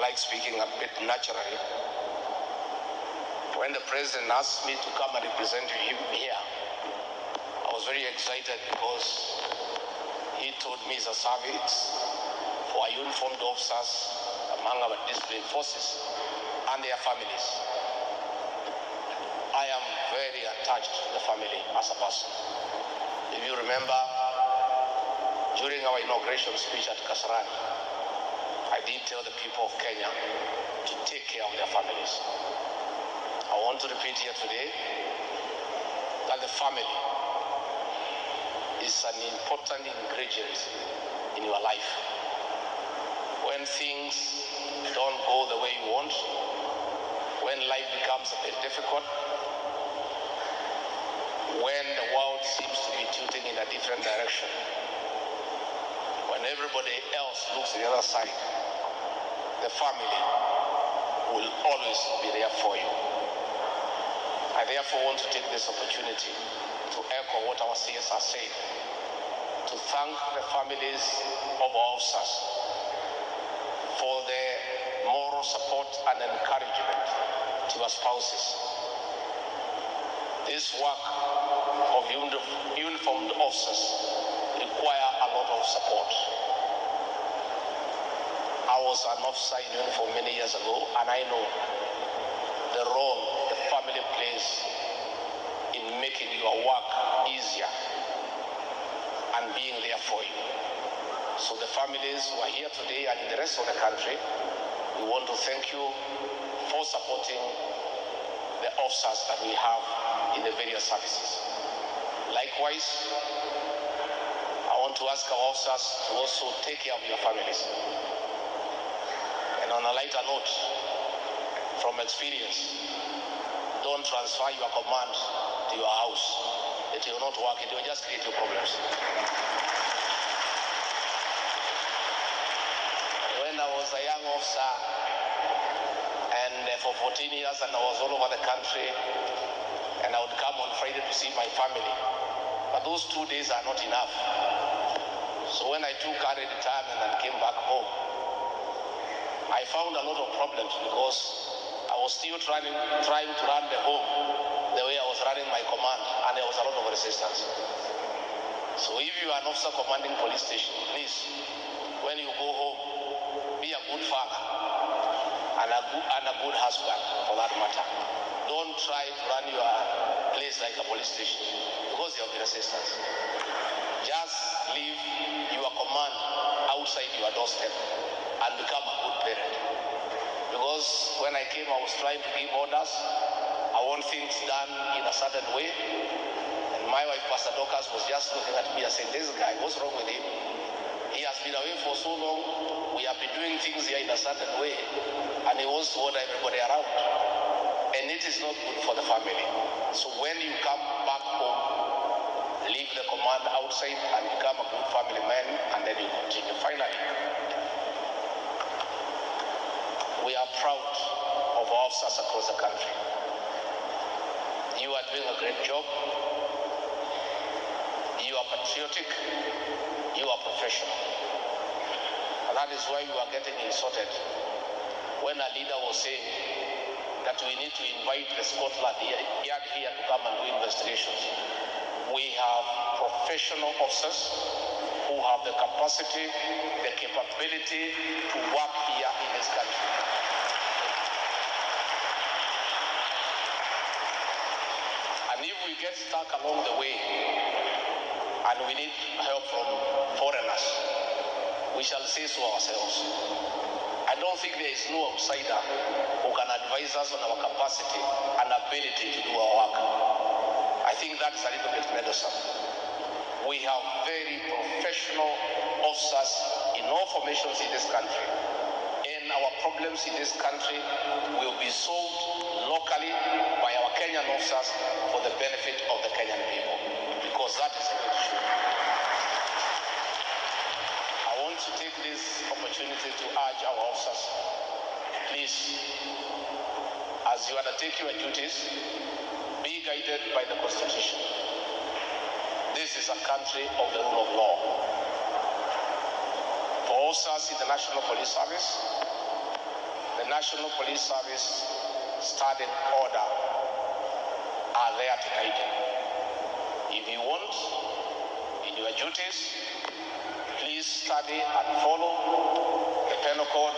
like speaking a bit naturally. When the president asked me to come and represent him here, I was very excited because he told me it's a service for our uniformed officers among our disciplined forces and their families. I am very attached to the family as a person. If you remember, during our inauguration speech at Kasarani, I did tell the people of Kenya to take care of their families. I want to repeat here today that the family is an important ingredient in your life. When things don't go the way you want, when life becomes a bit difficult, when the world seems to be tilting in a different direction, when everybody else looks to the other side, the family will always be there for you. I therefore want to take this opportunity to echo what our CS are saying, to thank the families of our officers for their moral support and encouragement to our spouses. This work of uniformed officers require a lot of support. I was an officer in uniform many years ago, and I know the role the family plays in making your work easier and being there for you. So the families who are here today and in the rest of the country, we want to thank you for supporting the officers that we have in the various services. Likewise, I want to ask our officers to also take care of your families. And on a lighter note, from experience, don't transfer your command to your house. It will not work. It will just create you problems. When I was a young officer, and for 14 years, and I was all over the country, and I would come on Friday to see my family. But those 2 days are not enough. So when I took early retirement and came back home, I found a lot of problems because I was still trying to run the home the way I was running my command, and there was a lot of resistance. So if you are an officer commanding police station, please, when you go home, be a good father and a good husband, for that matter. Don't try to run your place like a police station because there will be resistance. Just leave your command outside your doorstep and become a good parent. Because when I came, I was trying to give orders. I want things done in a certain way. And my wife, Pastor Dorcas, was just looking at me and saying, this guy, what's wrong with him? He has been away for so long. We have been doing things here in a certain way. And he wants to order everybody around. And it is not good for the family. So when you come back home, leave the command outside and become a good family man, and then you continue. Finally, we are proud of our officers across the country. You are doing a great job. You are patriotic. You are professional. And that is why we are getting insulted when a leader was saying that we need to invite the Scotland Yard here to come and do investigations. We have professional officers who have the capacity, the capability to work here in this country. And if we get stuck along the way and we need help from foreigners, we shall say so ourselves. I don't think there is no outsider who can advise us on our capacity and ability to do our work. I think that is a little bit meddlesome. We have very professional officers in all formations in this country. And our problems in this country will be solved locally by our Kenyan officers for the benefit of the Kenyan people. Because that is the way it should be. I want to take this opportunity to urge our officers, please, as you undertake your duties, be guided by the Constitution. This is a country of the rule of law. For officers in the National Police Service, National Police Service standing order are there to guide you. If you want, in your duties, please study and follow the Penal Code,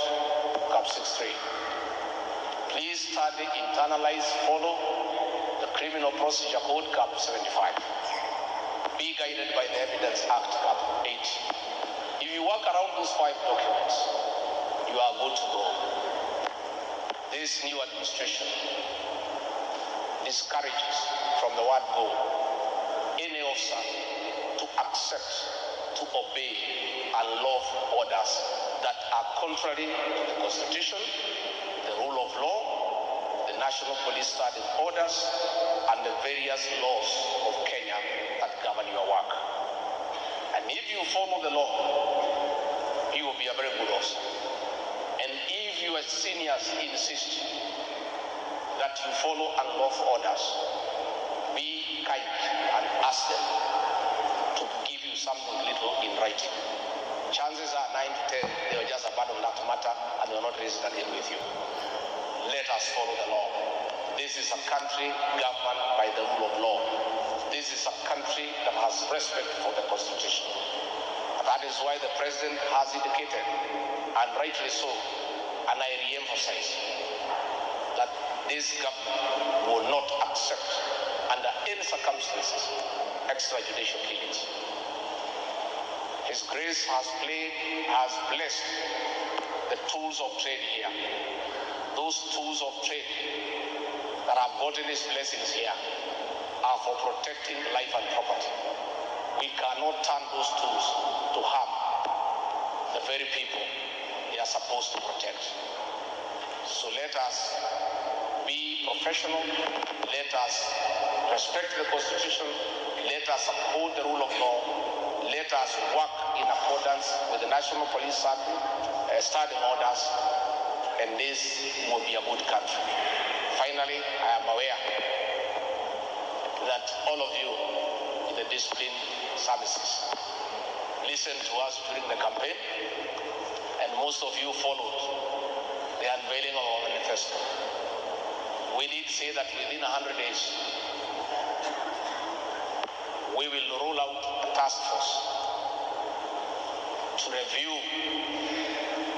Cap 63. Please study, internalize, follow the Criminal Procedure Code, Cap 75. Be guided by the Evidence Act, Cap 80. If you work around those 5 documents, you are good to go. This new administration discourages from the word go any officer to accept, to obey unlawful orders that are contrary to the Constitution, the rule of law, the National Police Standing Orders, and the various laws of Kenya that govern your work. And if you follow the law, you will be a very good officer. And if your seniors insist that you follow unlawful orders, be kind and ask them to give you something little in writing. Chances are 9 to 10, they will just abandon that matter and they will not raise it again with you. Let us follow the law. This is a country governed by the rule of law. This is a country that has respect for the Constitution. And that is why the President has indicated, and rightly so, and I re-emphasize, that this government will not accept, under any circumstances, extrajudicial killings. His Grace has blessed the tools of trade here. Those tools of trade that have gotten his blessings here are for protecting life and property. We cannot turn those tools to harm the very people they are supposed to protect. So let us be professional, let us respect the Constitution, let us uphold the rule of law, let us work in accordance with the National Police Standing Orders, and this will be a good country. Finally, I am aware that all of you in the discipline services listened to us during the campaign, and most of you followed the unveiling of our manifesto. We did say that within 100 days, we will roll out a task force to review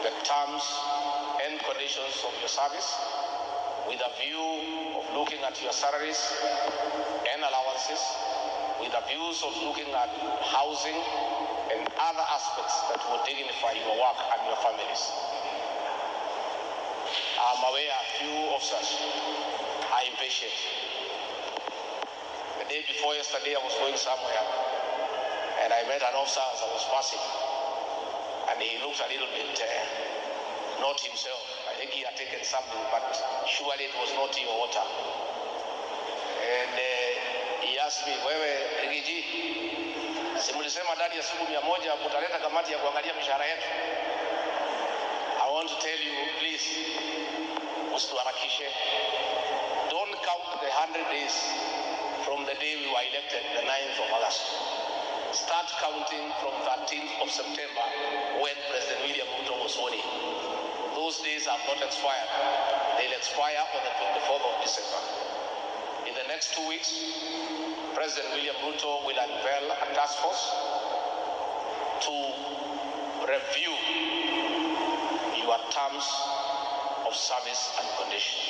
the terms and conditions of your service with a view of looking at your salaries and allowances, with a views of looking at housing and other aspects that will dignify your work and your families. I'm aware a few officers are impatient. The day before yesterday, I was going somewhere and I met an officer as I was passing, and he looked a little bit not himself. I think he had taken something, but surely it was not your water. And he asked me, wewe Rigiji, si mlisema ndani ya siku 100 mutaleta kamati ya kuangalia mishahara yetu? I want to tell you, please, usituharakishe. Don't count the 100 days from the day we were elected, the 9th of August. Start counting from 13th of September when President William Ruto was sworn in. Those days have not expired. They'll expire on the 24th of December. In the next 2 weeks, President William Ruto will unveil a task force to review your terms of service and condition.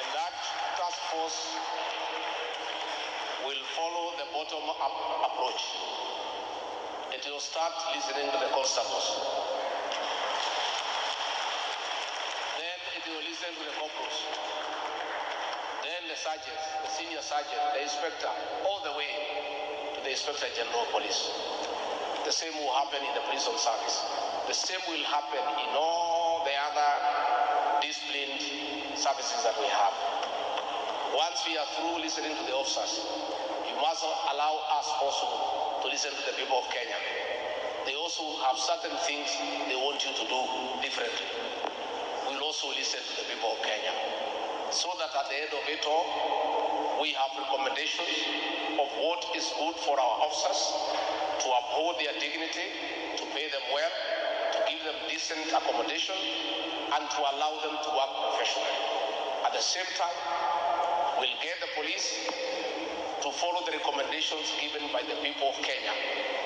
And that task force will follow the bottom-up approach. It will start listening to the constables. Then it will listen to the corporals. Then the sergeants, the senior sergeant, the inspector, all the way to the Inspector General of Police. The same will happen in the prison service. The same will happen in all the other disciplined services that we have. Once we are through listening to the officers, you must allow us also to listen to the people of Kenya. They also have certain things they want you to do differently. We'll also listen to the people of Kenya, so that at the end of it all, we have recommendations of what is good for our officers, to uphold their dignity, to pay them well, decent accommodation and to allow them to work professionally. At the same time, we'll get the police to follow the recommendations given by the people of Kenya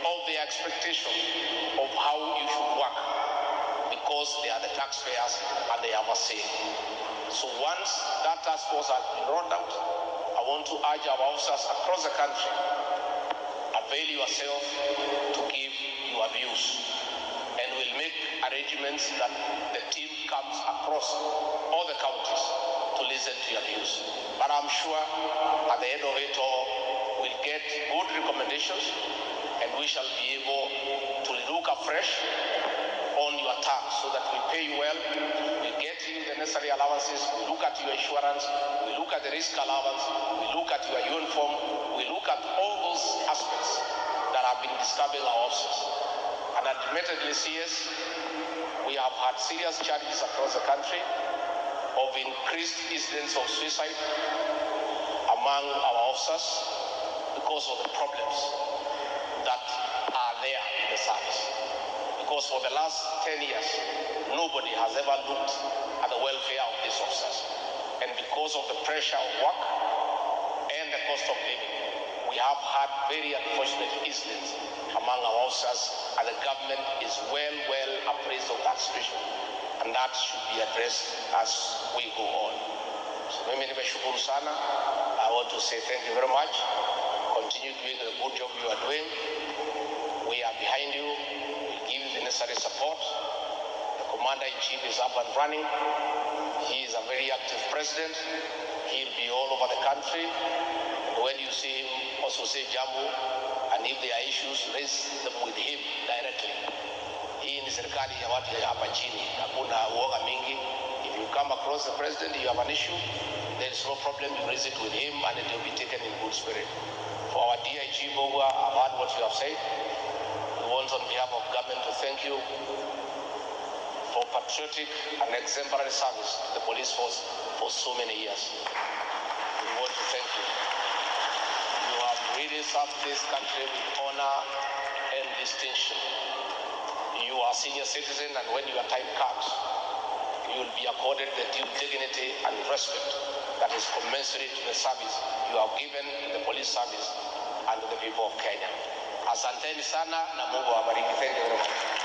of their expectation of how you should work, because they are the taxpayers and they have a say. So once that task force has been rolled out, I want to urge our officers across the country, avail yourself to give your views, and we'll make arrangements that the team comes across all the counties to listen to your views. But I'm sure at the end of it all, we'll get good recommendations, and we shall be able to look afresh on your tax so that we pay you well, we get you the necessary allowances, we look at your insurance, we look at the risk allowance, we look at your uniform, we look at all those aspects that have been disturbing our officers. And admittedly, CS, we have had serious challenges across the country of increased incidents of suicide among our officers because of the problems that are there in the service. Because for the last 10 years, nobody has ever looked at the welfare of these officers. And because of the pressure of work and the cost of living, we have had very unfortunate incidents among our officers, and the government is well appraised of that situation. And that should be addressed as we go on. So mimi nimeshukuru sana. I want to say thank you very much. Continue doing the good job you are doing. We are behind you. Give the necessary support. The Commander-in-Chief is up and running. He is a very active president. He'll be all over the country. And when you see him, also say Jambo, and if there are issues, raise them with him directly. Hii ni serikali ya watu ya hapa chini. Hakuna uoga mingi. If you come across the president, you have an issue, there is no problem. You raise it with him, and it will be taken in good spirit. For our DIG Bogwa, I've heard what you have said. We want on behalf of government to thank you for patriotic and exemplary service to the police force for so many years. We want to thank you. You have really served this country with honor and distinction. You are a senior citizen, and when your time comes, you will be accorded the due dignity and respect that is commensurate to the service you have given the police service and to the people of Kenya. Asanteni sana na Mungu awabariki. Thank you very much.